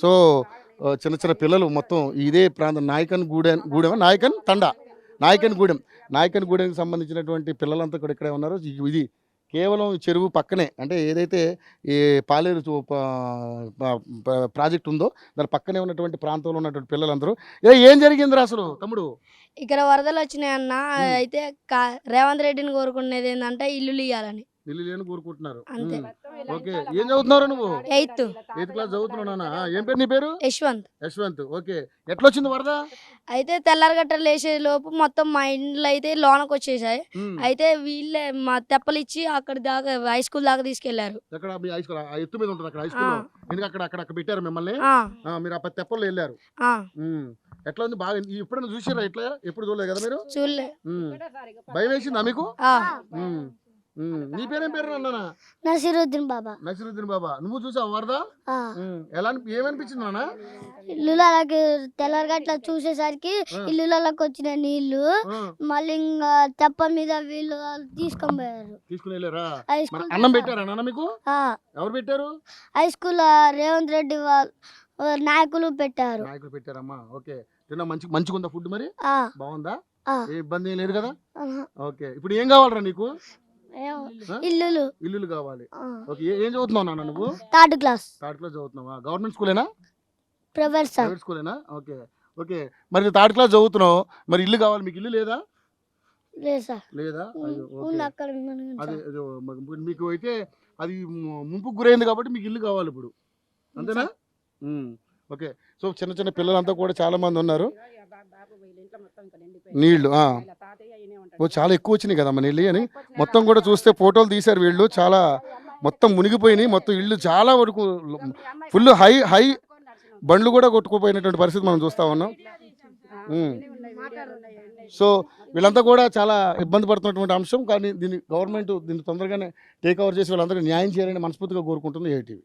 So చిన్న చిన్న పిల్లలు మొత్తం ఇదే ప్రాంతం గూడెం నాయకన్ గూడెంకి సంబంధించినటువంటి పిల్లలంతా కూడా ఇక్కడే ఉన్నారు. ఇది కేవలం చెరువు పక్కనే, అంటే ఏదైతే ఈ పాలేరు ప్రాజెక్ట్ ఉందో దాని పక్కనే ఉన్నటువంటి ప్రాంతంలో ఉన్నటువంటి పిల్లలందరూ ఏం జరిగిందిరా అసలు తమ్ముడు? ఇక్కడ వరదలు వచ్చినాయన్న. అయితే రేవంత్ రెడ్డిని కోరుకునేది ఏంటంటే ఇల్లు ఇవ్వాలని. ఇల్లు లేని కోరుకుంటున్నారు. అంతే. ఓకే, ఏం చదువుతున్నారు నువ్వు? 8th class చదువుతున్నానా? ఏం పేరు నీ పేరు? యశ్వంత్. ఓకే, ఎట్లా వచ్చింది వరద? అయితే తెల్లారగట్టలు వేసే లోపు మొత్తం మా ఇండ్లు అయితే లోనకు వచ్చేసాయి. అయితే వీళ్ళే మా తెప్పలు ఇచ్చి అక్కడ దాకా హై స్కూల్ దాకా తీసుకెళ్లారు. ఎక్కడ మీ హై స్కూల్? ఎత్తు మీద ఉంటుంది అక్కడ హై స్కూల్. ఎందుకు అక్కడ పెట్టారు మిమ్మల్ని? మీరు ఆ తెప్పల్లో వెళ్ళారు. ఎట్లా ఉంది? బాగా ఎప్పుడైనా చూసారా ఇట్లా? ఎప్పుడు చూడలేదు కదా మీరు? చూడలే. భయం వేసిందా మీకు? నీ పేరేం పేరు అన్నా? నసీరుద్దీన్ బాబా. నువ్వు చూసావు వరద? ఎలా ఏమనిపించింది నాన్న? ఇల్లులకి తెల్లరగట్ల చూసేసరికి ఇల్లులకి వచ్చిన నీళ్లు మళ్ళీ ఇంకా తెప్ప మీద వీళ్ళు తీసుకుని వెళ్ళారా? అన్నం పెట్టారా నాన్న మీకు? ఎవరు పెట్టారు? హై స్కూల్ రేవంత్ రెడ్డి నాయకులు పెట్టారమ్మా. ఓకే, తిన్నా మంచిగా ఉందా ఫుడ్? మరి బాగుందా? ఏ ఇబ్బంది ఏం లేదు కదా? ఓకే, ఇప్పుడు ఏం కావాలరా నీకు? ఇల్లులు కావాలి. ఓకే, ఏం చదువుతున్నావు నాన్న నువ్వు? థర్డ్ క్లాస్ చదువుతున్నావా? గవర్నమెంట్ స్కూలేనా? ప్రైవేట్ స్కూలేనా? ఓకే, మరి థర్డ్ క్లాస్ చదువుతున్నావు, మరి ఇల్లు కావాలి మీకు. ఇల్లు లేదా? లేదా? అదే మీకు అయితే అది ముంపుకు గురైంది కాబట్టి మీకు ఇల్లు కావాలి ఇప్పుడు, అంతేనా? ఓకే, సో చిన్న చిన్న పిల్లలంతా కూడా చాలా మంది ఉన్నారు. నీళ్లు చాలా ఎక్కువ వచ్చినాయి కదమ్మా నీళ్ళు అని మొత్తం కూడా చూస్తే ఫోటోలు తీశారు వీళ్ళు. చాలా మొత్తం మునిగిపోయినాయి. మొత్తం ఇళ్ళు చాలా వరకు ఫుల్ హై బండ్లు కూడా కొట్టుకుపోయినటువంటి పరిస్థితి మనం చూస్తా ఉన్నాం. సో వీళ్ళంతా కూడా చాలా ఇబ్బంది పడుతున్నటువంటి అంశం. కానీ గవర్నమెంట్ దీన్ని తొందరగానే టేక్ ఓవర్ చేసి వీళ్ళందరికీ న్యాయం చేయాలని మనస్ఫూర్తిగా కోరుకుంటుంది ఏటీవీ.